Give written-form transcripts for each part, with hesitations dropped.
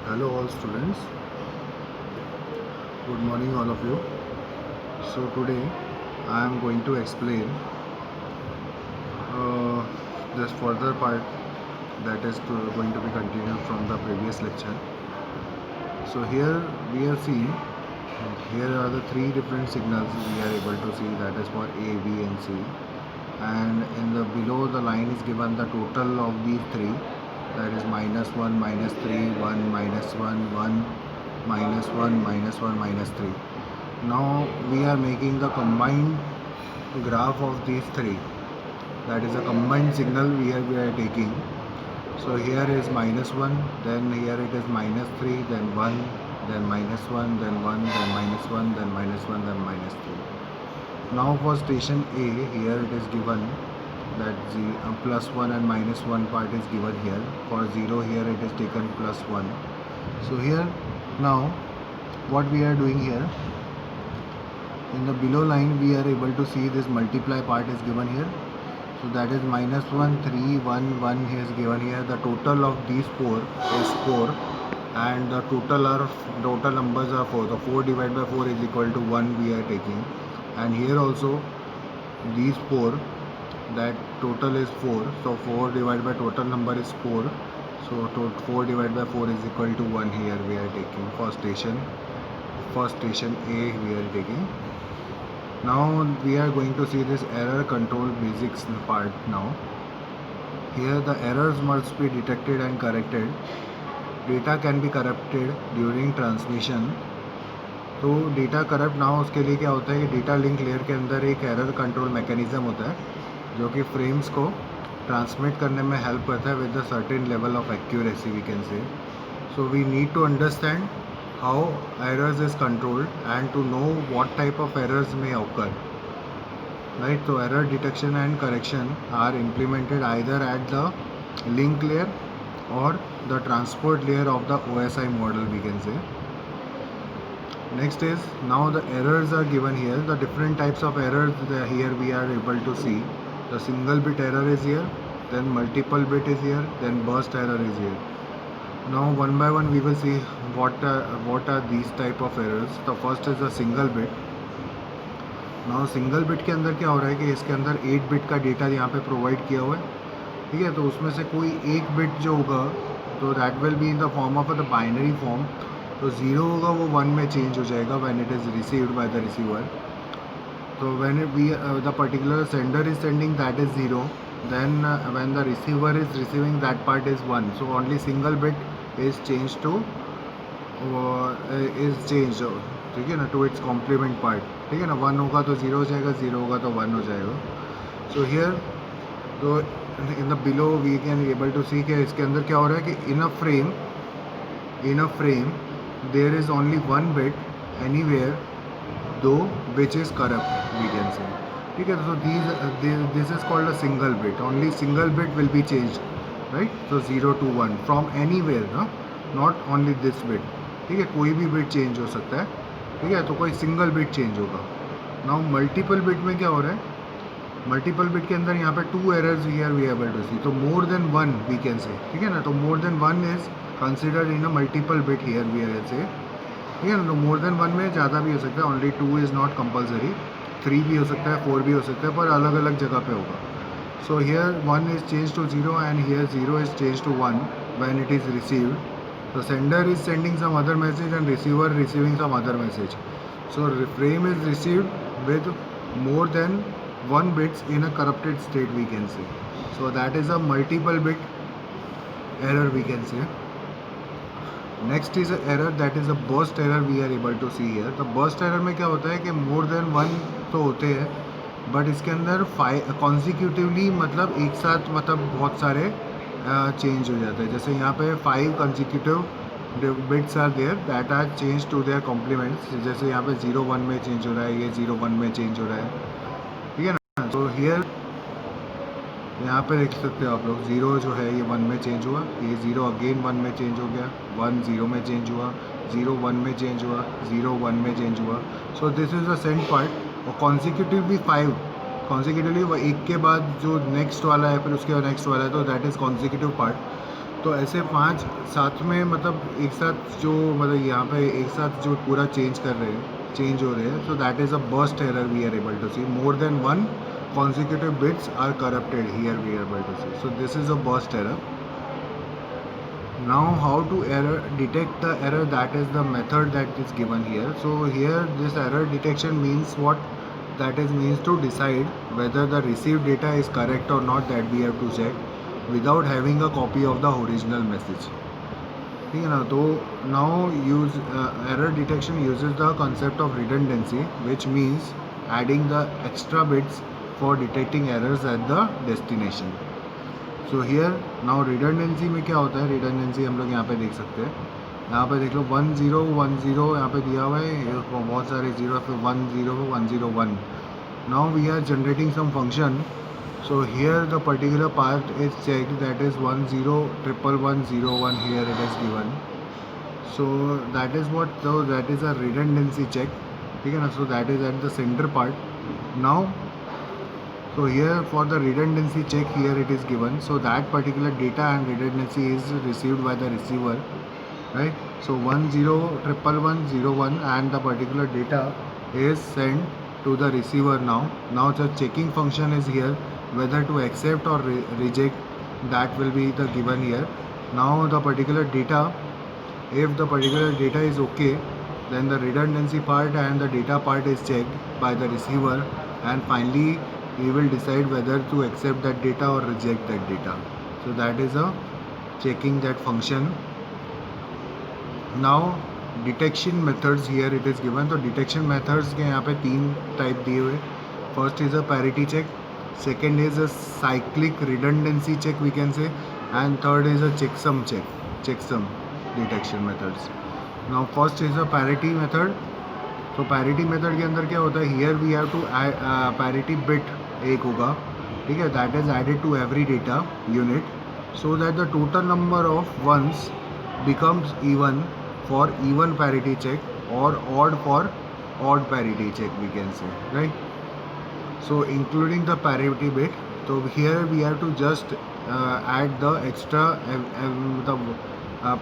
Hello all students, good morning all of you. So today I am going to explain this further part that is going to be continued from the previous lecture. So here we are seeing, here are the three different signals we are able to see, that is for A, B and C, and in the below the line is given the total of these three, that is -1, -3, 1, -1, 1, -1, -1, -3. Now we are making the combined graph of these three, that is a combined signal we are taking. So here is -1, then here it is -3, then 1, then -1, then 1, then -1, then -1, then -3. Now for station A, here it is given that the +1 and -1 part is given here. For 0 here it is taken +1. So here now what we are doing here, in the below line we are able to see this multiply part is given here. So that is -1, 3, 1, 1 is given here. The total of these four is 4 and the total numbers are 4. So 4 divided by 4 is equal to 1 we are taking, and here also these 4, that total is 4. So 4 divided by total number is 4. So 4 divided by 4 is equal to 1 here we are taking for station A we are taking. Now we are going to see this error control basics part now. Here the errors must be detected and corrected. Data can be corrupted during transmission. तो data corrupt ना हो उसके लिए क्या होता है कि data link layer के अंदर एक एरर कंट्रोल मैकेनिज्म होता है जो कि फ्रेम्स को ट्रांसमिट करने में हेल्प करता है with a certain level of accuracy we can say. So we need to understand how errors is controlled and to know what type of errors may occur, right? So error detection and correction are implemented either at the link layer or the transport layer of the OSI model we can say. Next is, now the errors are given here, the different types of errors here we are able to see. The single bit error is here, then multiple bit is here, then burst error is here. Now one by one we will see what are these type of errors. The first is a single bit. Now single bit के अंदर क्या हो रहा है कि इसके अंदर 8 bit का डेटा यहाँ पे प्रोवाइड किया हुआ है, ठीक है. तो उसमें से कोई एक बिट जो होगा तो that will be in the form of the binary form. तो 0 होगा वो 1 में चेंज हो जाएगा when it is received by the receiver. तो when the particular sender is sending that is 0, then when the receiver is receiving that part is 1. So only single bit is changed to ठीक है ना, to it's complement part, ठीक है ना. 1 होगा तो 0 हो जाएगा, 0 होगा तो 1 हो जाएगा. सो हियर तो in the below we can able to see कि इसके अंदर क्या हो रहा है कि in a frame there is only 1 bit anywhere दो which is corrupt we can say, ठीक है. So this is called a single bit. Only single bit will be change, right. So 0 to 1 from anywhere, not only this bit, ठीक है. कोई भी bit change हो सकता है, ठीक है. तो कोई सिंगल बिट चेंज होगा. नाउ मल्टीपल बिट में क्या हो रहा है, मल्टीपल बिट के अंदर यहाँ पे 2 errors here we able to see. तो more than 1 we can say, ठीक है ना. तो more than 1 is considered in a multiple bit here we are say, ठीक है ना. तो मोर देन 1 में ज़्यादा भी हो सकता है, ओनली 2 इज़ नॉट कंपलसरी. 3 भी हो सकता है, 4 भी हो सकता है, पर अलग अलग जगह पे होगा. So here 1 is change to 0 and here 0 is change to 1 when it is received. The sender is sending some other message and receiver receiving some other message. So frame is received with more than 1 bits in a corrupted state we can say. So that is a multiple bit error we can say. Next is a error that is a burst error we are able to see here. The burst error में क्या होता है कि more than 1 तो होते हैं, but इसके अंदर 5 consecutively मतलब एक साथ मतलब बहुत सारे चेंज हो जाता है. जैसे यहाँ पे 5 consecutive bits are there that are change to their complements. जैसे यहाँ पे 0 1 में चेंज हो रहा है, ये 0 1 में चेंज हो रहा है, ठीक है ना. तो हियर यहाँ पे देख सकते हो आप लोग, 0 जो है ये 1 में चेंज हुआ, ये 0 अगेन 1 में चेंज हो गया, 1 0 में चेंज हुआ, 0 1 में चेंज हुआ, 0 1 में चेंज हुआ. सो this is a send part. और कॉन्सिक्यूटिवली 5 कॉन्सिक्यूटिवली वो एक के बाद जो नेक्स्ट वाला है फिर उसके बाद नेक्स्ट वाला है, तो दैट इज़ कॉन्सिक्यूटिव पार्ट. तो ऐसे 5 साथ में मतलब एक साथ जो मतलब यहाँ पे एक साथ जो पूरा चेंज कर रहे हैं, चेंज हो रहे हैं, so that is a burst error we are able to see. More than one consecutive bits are corrupted, here we are able to see. So this is a burst error. Now how to detect the error, that is the method that is given here. So here this error detection means what, that is means to decide whether the received data is correct or not, that we have to check without having a copy of the original message. ठीक है ना. तो now use error detection uses the concept of redundancy, which means adding the extra bits for detecting errors at the destination. So here now redundancy में क्या होता है, redundancy हम लोग यहाँ पे देख सकते हैं. यहाँ पे देख लो 1010 यहाँ पे दिया हुआ है, बहुत सारे जीरो, फिर 10101. Now we are generating some function. So here the particular part is checked, that is 101101, here it is given. So that is what, so that is a redundancy check. ठीक है ना. So that is at the center part. Now so here for the redundancy check, here it is given. So that particular data and redundancy is received by the receiver, right? So 101101 and the particular data is sent to the receiver. Now the checking function is here, whether to accept or reject, that will be the given here. Now the particular data, if the particular data is okay, then the redundancy part and the data part is checked by the receiver, and finally we will decide whether to accept that data or reject that data. So that is a checking that function. Now detection methods, here it is given. तो detection methods के यहाँ पे 3 type दिए हुए. First is a parity check, second is a cyclic redundancy check we can say, and third is a checksum check, checksum detection methods. Now first is a parity method. तो parity method के अंदर क्या होता है, here we have to add parity bit एक होगा, ठीक है, that is added to every data unit so that the total number of ones becomes even for even parity check or odd for odd parity check we can say, right? So including the parity bit, so here we have to just add the extra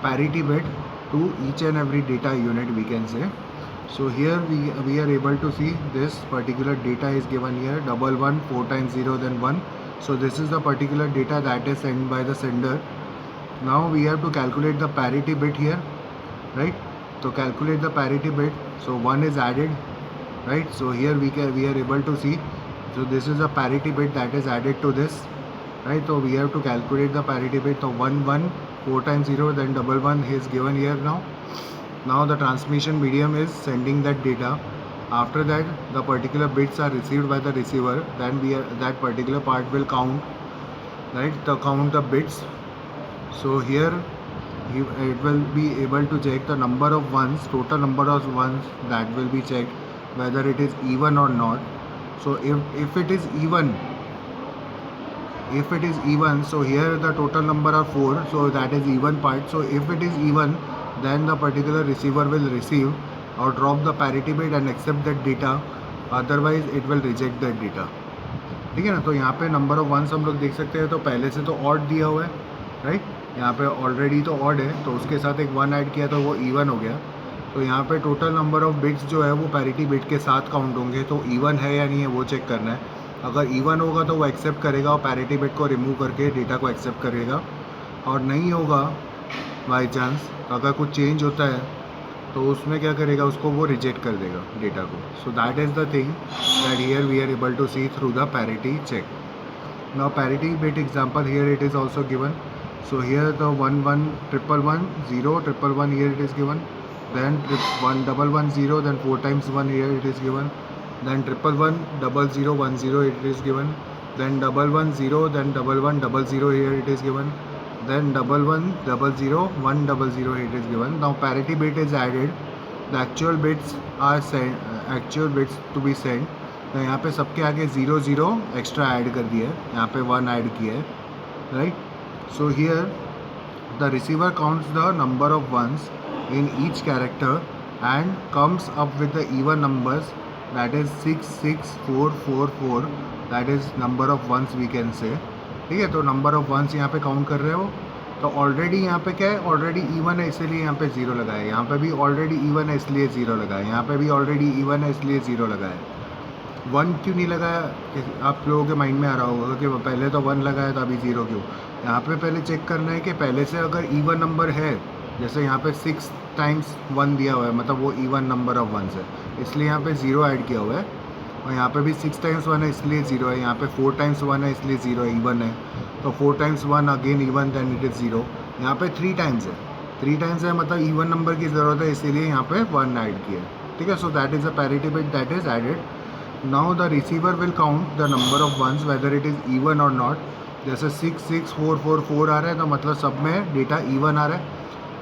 parity bit to each and every data unit we can say. So here we are able to see this particular data is given here, 11 4 times 0 then 1. So this is the particular data that is sent by the sender. Now we have to calculate the parity bit here, right? So calculate the parity bit. So 1 is added, right? So here we are able to see. So this is a parity bit that is added to this, right? So we have to calculate the parity bit. So 1 1 4 times 0 then 11 is given here. Now the transmission medium is sending that data. After that the particular bits are received by the receiver. Then that particular part will count, right? To count the bits. So here it will be able to check the number of ones, total number of ones, that will be checked whether it is even or not. So if it is even, so here the total number are 4, so that is even part. So if it is even, then the particular receiver will receive or drop the parity bit and accept that data, otherwise it will reject that data. ठीक है ना. तो यहाँ पे number of once हम लोग देख सकते हैं. तो पहले से तो ऑड दिया हुआ है, राइट? यहाँ पे ऑलरेडी तो ऑड है, तो उसके साथ एक 1 ऐड किया तो वो इवन हो गया. तो यहाँ पे टोटल नंबर ऑफ बिट्स जो है वो पैरिटी बिट के साथ काउंट होंगे. तो इवन है या नहीं है वो चेक करना है. अगर इवन होगा तो वो एक्सेप्ट करेगा और पैरिटी बिट को रिमूव करके डेटा को एक्सेप्ट करेगा. और नहीं होगा बाई चांस, अगर कुछ चेंज होता है तो उसमें क्या करेगा, उसको वो रिजेक्ट कर देगा डेटा को. So that is the thing that here we are able to see through the parity check. Now parity bit example, here it is also given. So here the 1 1 1 1 0 1 1 here it is given, then 1 1 1 0, then 4 times 1 here it is given, then 1 1 1 0 0 1 0 it is given, then 1 1 0, then 1 1 0 0 here it is given, then 1 1 0 0 1 0 0 it is given. Now parity bit is added, the actual bits are sent, actual bits to be sent. तो यहाँ पे सबके आगे 0 0 extra add कर दिया है, यहाँ पे 1 ऐड किया है, right? So here the receiver counts the number of ones in each character and comes up with the even numbers, that is 6 6 4 4 4, that is number of ones we can say. ठीक है. तो number of once यहाँ पे count कर रहे हो, तो already यहाँ पे क्या है, ऑलरेडी इवन है इसलिए यहाँ पे 0 लगा है, यहाँ पे भी ऑलरेडी इवन है इसलिए 0 लगा है, यहाँ पे भी ऑलरेडी इवन है इसलिए 0 लगा है। 1 क्यों नहीं लगाया, आप लोगों के माइंड में आ रहा होगा कि पहले तो 1 लगाया तो अभी 0 क्यों। यहाँ पे पहले चेक करना है कि पहले से अगर इवन नंबर है, जैसे यहाँ पे 6 टाइम्स 1 दिया हुआ है, मतलब वो इवन नंबर ऑफ वंस है, इसलिए यहाँ पे 0 ऐड किया हुआ है। और यहाँ पे भी 6 टाइम्स 1 है इसलिए 0 है, यहाँ पे 4 टाइम्स 1 है इसलिए 0 है, इवन है। तो 4 times 1 again even, then it is 0। यहाँ पे 3 टाइम्स है, 3 टाइम्स है मतलब इवन नंबर की ज़रूरत है, इसीलिए यहाँ पे 1 ऐड किया है, ठीक है। So that is a parity bit that is added. Now the receiver will count the number of ones whether it is even और नॉट। जैसे 6 6 4 4 4 आ रहा है तो मतलब सब में डेटा इवन आ रहा है।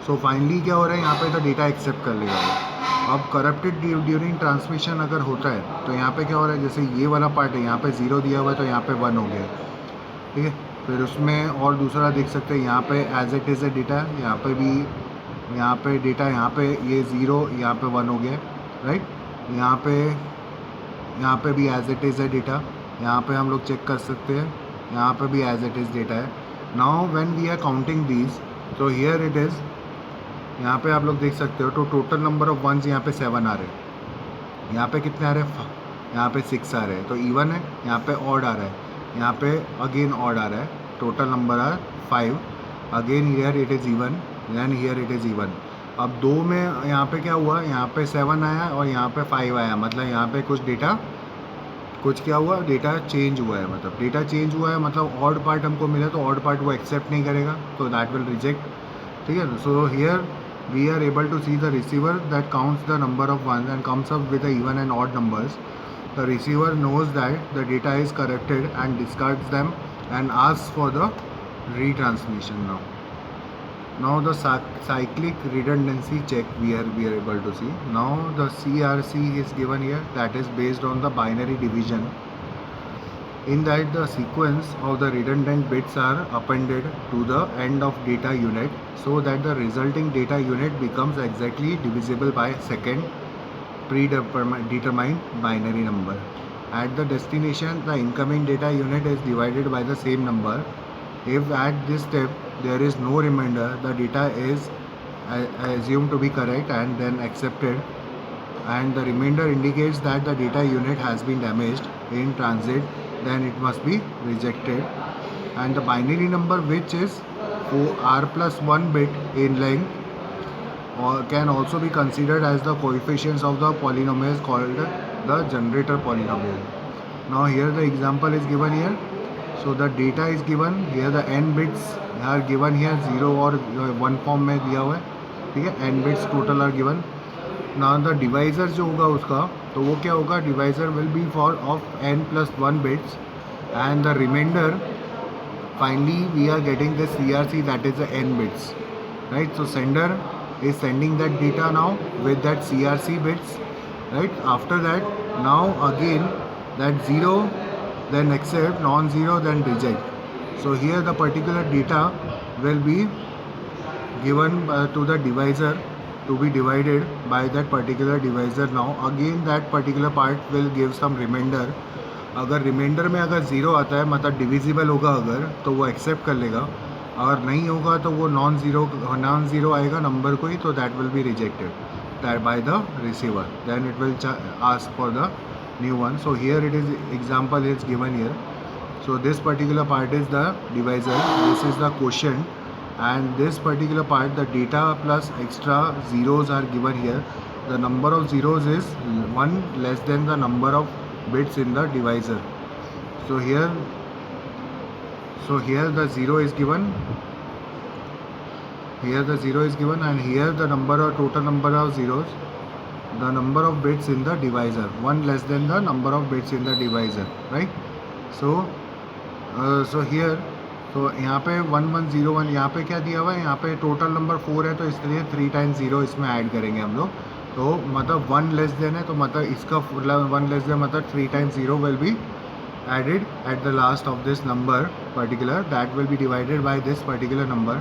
सो फाइनली क्या हो रहा है, यहाँ पे तो डेटा एक्सेप्ट कर लेगा। अब करप्टेड ड्यूरिंग ट्रांसमिशन अगर होता है तो यहाँ पे क्या हो रहा है, जैसे ये वाला पार्ट है, यहाँ पे 0 दिया हुआ है तो यहाँ पे 1 हो गया, ठीक है। फिर उसमें और दूसरा देख सकते हैं, यहाँ पे as it is a data, यहाँ पे भी यहाँ पे डेटा, यहाँ पे ये 0, यहाँ पे 1 हो गया, राइट। यहाँ पे भी एज इट इज़ है डेटा, यहाँ पे हम लोग चेक कर सकते हैं, यहाँ पे भी एज इट इज़ डेटा है। Now when we are counting these, तो हियर इट इज़, यहाँ पे आप लोग देख सकते हो तो टोटल नंबर ऑफ वंस यहाँ पे 7 आ रहे हैं, यहाँ पे कितने आ रहे हैं, यहाँ पे 6 आ रहे हैं, तो इवन है। यहाँ पे ऑड आ रहा है, यहाँ पे अगेन ऑड आ रहा है, total number are 5, again here it is even, then here it is even. अब 2 में यहाँ पे क्या हुआ, यहाँ पे 7 आया और यहाँ पे 5 आया, मतलब यहाँ पे कुछ क्या हुआ, डेटा चेंज हुआ है, मतलब डेटा चेंज हुआ है, मतलब ऑड पार्ट हमको मिला तो ऑड पार्ट वो एक्सेप्ट नहीं करेगा, तो दैट विल रिजेक्ट, ठीक है। So here we are able to see the receiver that counts the number of ones and comes up with the even and odd numbers. The receiver knows that the data is corrected and discards them and asks for the retransmission. Now the cyclic redundancy check we are able to see. Now the CRC is given here, that is based on the binary division, in that the sequence of the redundant bits are appended to the end of data unit so that the resulting data unit becomes exactly divisible by second predetermined binary number. At the destination, the incoming data unit is divided by the same number. If at this step there is no remainder, the data is assumed to be correct and then accepted, and the remainder indicates that the data unit has been damaged in transit, then it must be rejected. And the binary number, which is r plus 1 bit in length, can also be considered as the coefficients of the polynomials called the generator polynomial. Now here the example is given here. So the data is given here, the n bits are given here, 0 और 1 form में दिया हुआ है, ठीक है। n bits total are given. Now the divisor जो होगा उसका, तो वो क्या होगा, divisor will be for of n plus 1 bits, and the remainder, finally we are getting the CRC, that is the n bits, right. So sender is sending that data now with that CRC bits, right. After that, now again that 0, then accept, non-zero, then reject. So here the particular data will be given to the divisor to be divided by that particular divisor. Now again that particular part will give some remainder. अगर reminder में अगर 0 आता है, मतलब divisible होगा अगर, तो वो एक्सेप्ट कर लेगा, और नहीं होगा तो वो नॉन ज़ीरो आएगा नंबर को ही, तो that will be rejected that by the receiver, then it will ask for the new one. So here it is, example is given here. So this particular part is the divisor, this is the quotient, and this particular part, the data plus extra zeros are given here. The number of zeros is 1 less than the number of bits in the divisor. So here the 0 is given, here the 0 is given, and here the total number of zeros, the number of bits in the divisor, 1 less than the number of bits in the divisor, right. So here, तो यहाँ पे 1101, यहाँ पे क्या दिया हुआ है, यहाँ पे टोटल नंबर 4 है, तो इसलिए 3 टाइम्स 0 इसमें ऐड करेंगे हम लोग, तो मतलब 1 लेस देन है, तो मतलब इसका 1 लेस देन मतलब 3 times 0 will be added at the last of this number particular, that will be divided by this particular number,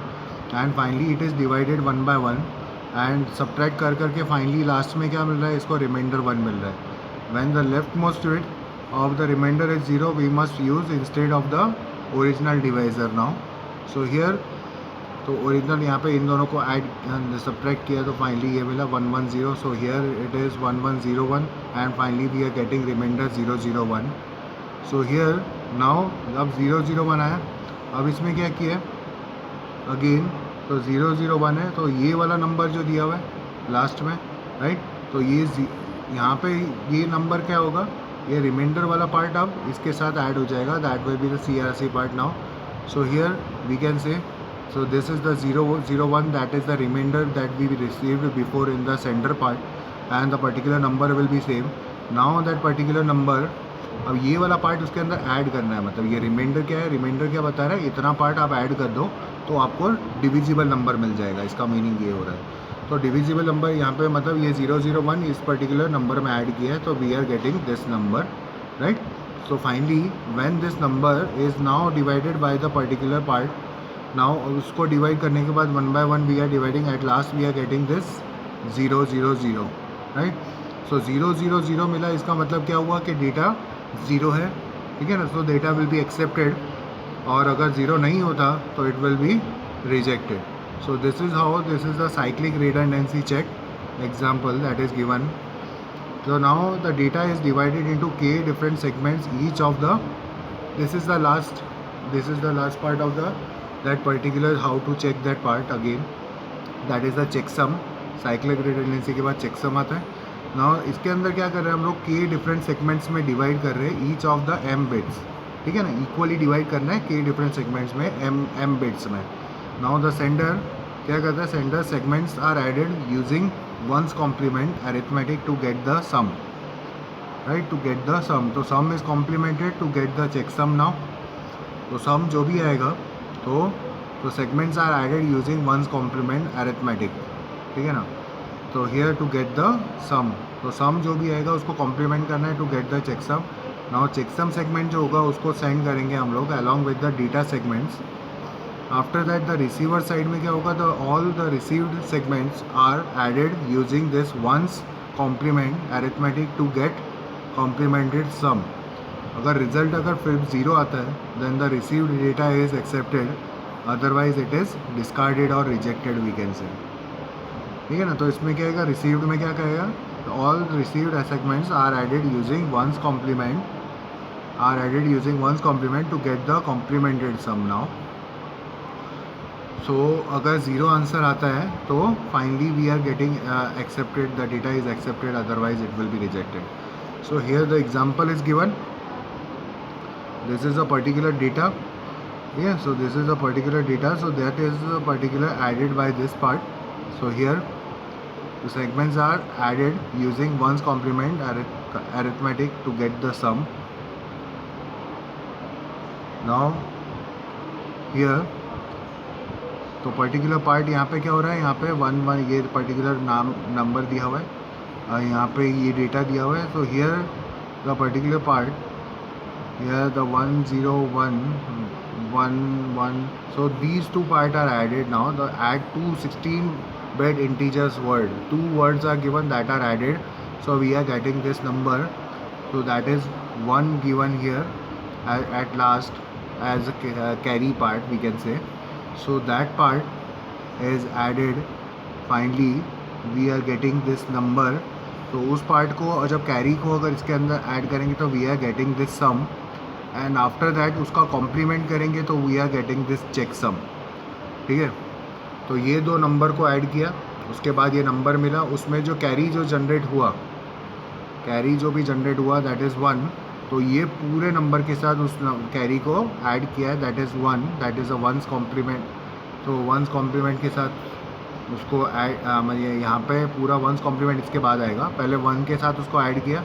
and finally it is divided 1 by 1 and subtract कर करके finally last में क्या मिल रहा है, इसको reminder 1 मिल रहा है। When the left most bit of the remainder is 0, we must use instead of the original divisor now. So here तो ओरिजिनल यहाँ पे इन दोनों को ऐड सब्ट्रैक्ट किया तो फाइनली ये मिला 110. So here it is 1101 and finally we are getting remainder 001. So here now अब 001 आया. अब इसमें क्या किया अगेन, तो 001 है तो ये वाला नंबर जो दिया हुआ है लास्ट में, राइट, तो ये यहाँ पे ये नंबर क्या होगा, ये रिमाइंडर वाला पार्ट अब इसके साथ ऐड हो जाएगा. That will be the CRC part now. So here we can say, so this is the 001, that is the remainder that we received before in the sender part and the particular number will be same. Now that particular number, अब ये वाला part उसके अंदर add करना है. मतलब ये reminder क्या है, रिमाइंडर क्या बता रहा है, इतना पार्ट आप ऐड कर दो तो आपको डिविजिबल नंबर मिल जाएगा. इसका मीनिंग ये हो रहा है. तो डिविजिबल नंबर यहाँ पे मतलब ये 001 इस पर्टिकुलर नंबर में ऐड किया है तो we are getting this number, right. So finally when this number is now divided by the particular part, now उसको डिवाइड करने के बाद 1 by 1 we are dividing, at last we are getting this 000, right. So 000 मिला. इसका मतलब क्या हुआ कि डेटा 0 है, ठीक है ना. So data will be accepted और अगर 0 नहीं होता तो it will be rejected. So this is how, this is the cyclic redundancy check example that is given. So now the data is divided into k different segments, each of the, this is the last part of the that particular how to check that part again, that is the checksum. Cyclic redundancy के बाद checksum आता है. now इसके अंदर क्या कर रहे हैं हम लोग, k different segments में डिवाइड कर रहे हैं each of the m bits, ठीक है ना. इक्वली डिवाइड करना है k different segments में m bits में. now the sender क्या करता है, sender segments are added using one's complement arithmetic to get the sum, right, to get the sum. तो sum is complemented to get the checksum now. तो sum जो भी आएगा तो segments are added using one's complement arithmetic, ठीक है ना. तो here to get the sum, तो sum जो भी आएगा उसको complement करना है to get the checksum. now checksum segment जो होगा उसको send करेंगे हम लोग along with the data segments. After that the receiver side में क्या होगा, the all the received segments are added using this ones complement arithmetic to get complemented sum. अगर रिजल्ट अगर फिर 0 आता है then the received data is accepted, otherwise it is discarded और rejected we can say, ठीक है ना. तो इसमें क्या आएगा, रिसीव्ड में क्या कहेगा, all received segments are added using ones complement to get the complemented sum now. So अगर 0 आंसर आता है तो finally we are getting accepted, the data is accepted, otherwise it will be rejected. So here the example is given. This is a particular data, yeah, so this is a particular data, so that is a particular added by this part. So here the segments are added using one's complement arithmetic to get the sum. Now here तो particular part यहाँ पे क्या हो रहा है, यहाँ पे 1 ये पर्टिकुलर नंबर दिया हुआ है, यहाँ पे ये डेटा दिया हुआ है. तो here the particular part, here the 10111, so these two parts are added now. The add two 16-bit integers word, 2 words are given that are added, so we are getting this number. So that is 1 given here at last as a carry part we can say. So that part is added, finally we are getting this number. तो उस part को जब carry को अगर इसके अंदर add करेंगे तो we are getting this sum, and after that उसका कॉम्प्लीमेंट करेंगे तो we are getting this check sum, ठीक है. तो ये 2 नंबर को ऐड किया, उसके बाद ये नंबर मिला, उसमें जो कैरी जो जनरेट हुआ, कैरी जो भी जनरेट हुआ दैट इज़ 1. तो ये पूरे नंबर के साथ उस कैरी को ऐड किया है, that is 1, that is a ones complement. तो वंस कॉम्प्लीमेंट के साथ उसको ऐड मतलब यहाँ पे पूरा वंस कॉम्प्लीमेंट इसके बाद आएगा, पहले 1 के साथ उसको ऐड किया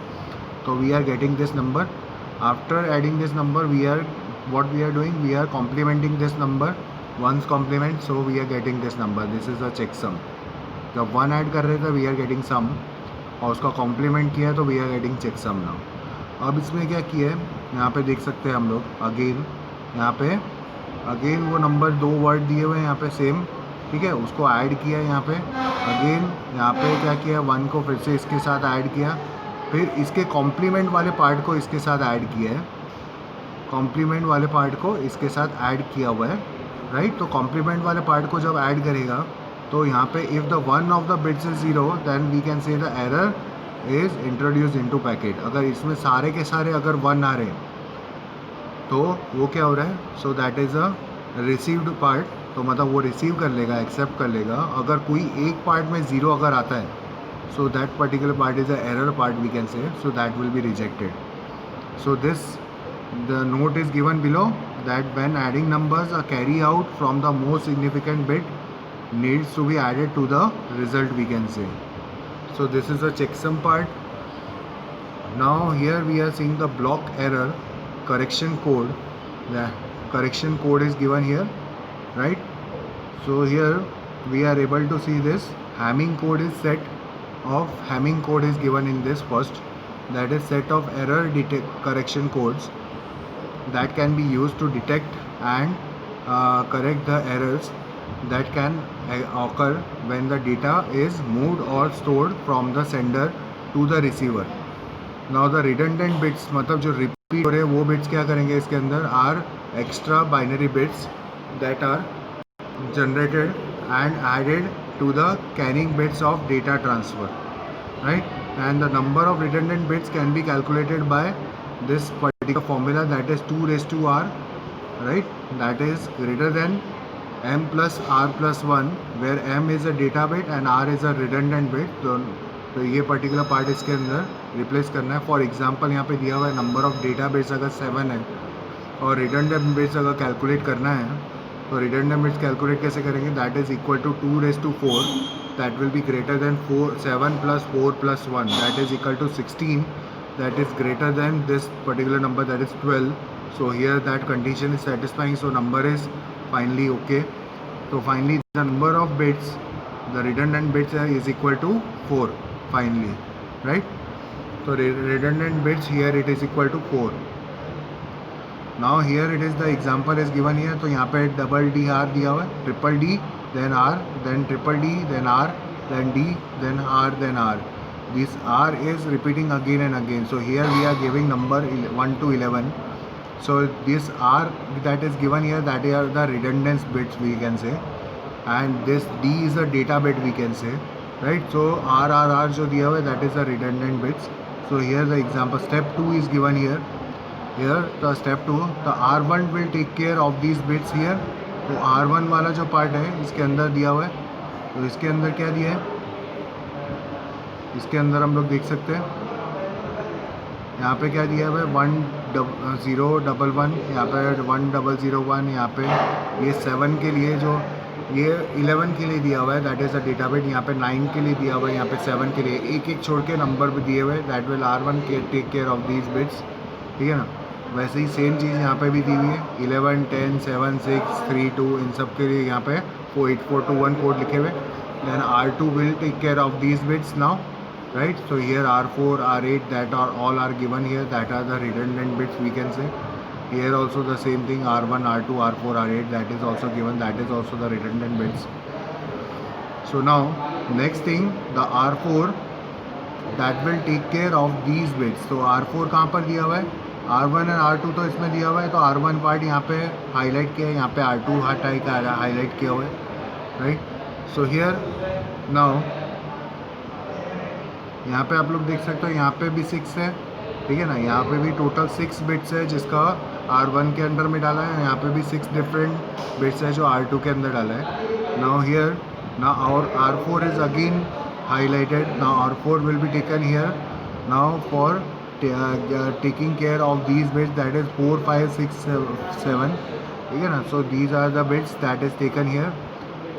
तो we are getting this number. After adding this number we are what we are doing, we are complementing this number ones complement, so we are getting this number. This is a check sum. जब 1 add कर रहे थे we are getting some और उसका complement किया तो we are getting checksum now. अब इसमें क्या किया है, यहाँ पे देख सकते हैं हम लोग, अगेन यहाँ पे अगेन वो नंबर 2 वर्ड दिए हुए हैं यहाँ पे सेम, ठीक है, उसको ऐड किया यहाँ पे. अगेन यहाँ पे क्या किया, 1 को फिर से इसके साथ ऐड किया, फिर इसके कॉम्प्लीमेंट वाले पार्ट को इसके साथ ऐड किया है, कॉम्प्लीमेंट वाले पार्ट को इसके साथ ऐड किया हुआ है. राइट। तो कॉम्प्लीमेंट वाले पार्ट को जब ऐड करेगा तो यहाँ पे if the one of the bits is 0 then we can say the error is introduce into packet. अगर इसमें सारे के सारे अगर 1 आ रहे हैं तो वो क्या हो रहा है, so that is a received part, तो मतलब वो रिसीव कर लेगा, एक्सेप्ट कर लेगा। अगर कोई एक पार्ट में 0 अगर आता है so that particular part is a error part we can say, so that will be rejected. So this the note is given below that when adding numbers a carry out from the most significant bit needs to be added to the result we can say. So this is a checksum part. Now here we are seeing the block error correction code. The correction code is given here, right? So here we are able to see this Hamming code is set of Hamming code is given in this first, that is set of error correction codes that can be used to detect and correct the errors that can occur when the data is moved or stored from the sender to the receiver. Now the redundant bits, मतलब जो repeat हो रहे हैं वो bits क्या करेंगे इसके अंदर, are extra binary bits that are generated and added to the carrying bits of data transfer, right? And the number of redundant bits can be calculated by this particular formula, that is 2 raised to r, right? That is greater than m plus r plus 1, where m is a data bit and r is a redundant bit. तो ये particular part इसके अंदर replace करना है। For example यहाँ पे दिया हुआ है नंबर ऑफ डेटा बिट्स अगर 7 है और रिडंडेंट बिट्स अगर कैलकुलेट करना है तो रिडंडेंट बिट्स कैलकुलेट कैसे करेंगे, that is equal to 2 raised to 4, that will be greater than 7 plus 4 plus 1, that is equal to 16, that is greater than this particular number, that is 12. So here that condition is satisfying, so number is finally okay. So finally the number of bits, the redundant bits is equal to 4 finally, right? So redundant bits here it is equal to 4. Now here it is the example is given here. तो यहाँ पे double D R दिया हुआ है, triple D then R then triple D then R then D then R then R. This R is repeating again and again. So here we are giving number 1 to 11. So this R that is given here, that are the redundant bits we can say, and this D is a data bit we can say, right? So R जो दिया हुआ है that is the redundant bits. So here the example step 2 is given here. Here the step 2, the R1 will take care of these bits here. तो R1 वाला जो part है इसके अंदर दिया हुआ है, तो इसके अंदर क्या दिया है, इसके अंदर हम लोग देख सकते हैं यहाँ पे क्या दिया हुआ है 1011, यहाँ पे 1001, यहाँ पे ये 7 के लिए, जो ये 11 के लिए दिया हुआ है that is a data bit, यहाँ पे 9 के लिए दिया हुआ है, यहाँ पे 7 के लिए, एक एक छोड़ के नंबर भी दिए हुए हैं, that will R1 take care of these bits, ठीक है ना। वैसे ही सेम चीज़ यहाँ पे भी दी हुई है, 11, 10, 7, 6, 3, 2, इन सब के लिए यहाँ पे 48421 कोड लिखे हुए। Then R2 will take care of these bits now, right? So here R4, R8 that are all are given here, that are the redundant bits we can say. Here also the same thing, R1, R2, R4, R8 that is also given, that is also the redundant bits. So now next thing, the R4 that will take care of these bits. तो R4 कहाँ पर दिया हुआ है, R1 और R2 तो इसमें दिया हुआ है, तो R1 पार्ट यहाँ पे हाईलाइट किया है, यहाँ पे R2 हटाई का हाईलाइट किया हुआ है, राइट। सो हियर नाउ यहाँ पे आप लोग देख सकते हो, यहाँ पे भी 6 है, ठीक है ना, यहाँ पे भी टोटल 6 बिट्स है जिसका R1 के अंडर में डाला है, यहाँ पे भी 6 डिफरेंट बिट्स है जो R2 के अंदर डाला है। Now here now our R4 is again highlighted. Now R4 will be taken here now for taking care of these bits, that is 4, 5, 6, 7, ठीक है ना। So these are the bits that is taken here.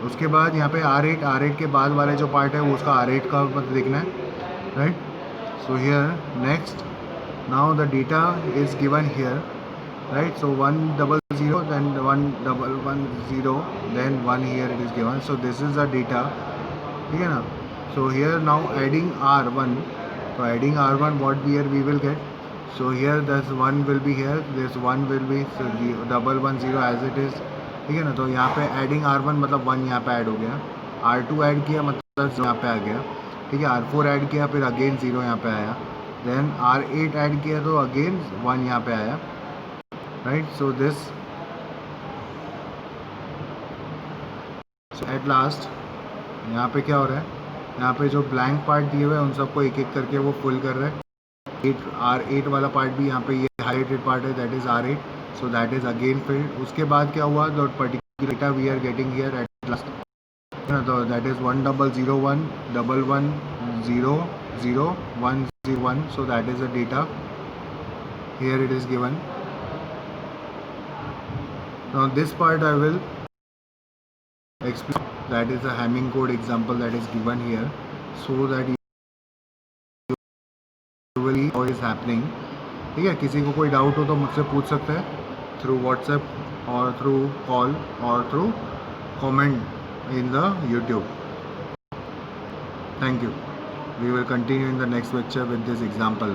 उसके बाद यहाँ पे R8 के बाद वाले जो पार्ट है वो उसका R8 का मतलब देखना है, right? So here next now the data is given here, right? So 100 then 1110 then 1 here it is given. So this is the data, ठीक है ना। So here now adding R1, so adding R1 what here we will get, so here this 1 will be here, this 1 will be, so 110 as it is, ठीक है ना। तो यहाँ पे adding R1 मतलब 1 यहाँ पे ऐड हो गया, R2 ऐड किया मतलब 0 यहाँ पे आ गया, ठीक है। R4 ऐड किया फिर अगेन 0 यहाँ पे आया, देन R8 ऐड किया तो अगेन 1 यहाँ पे आया, right. So this so at last यहाँ पे क्या हो रहा है, यहाँ पे जो ब्लैंक पार्ट दिए हुए हैं उन सबको एक एक करके वो फुल कर रहा है. R8 वाला पार्ट भी यहाँ पे ये हाईलाइटेड पार्ट है, that is R8. So that is again filled. उसके बाद क्या हुआ, that particular data we are getting here at last, तो दैट इज 100111000101. सो that is the data here it is given. Now this part I will explain, that is a Hamming code example that is given here, so that you will see how it is happening. ठीक है, किसी को कोई doubt हो तो मुझसे पूछ सकते हैं थ्रू व्हाट्सएप और थ्रू कॉल और through comment in the YouTube. Thank you. We will continue in the next lecture with this example.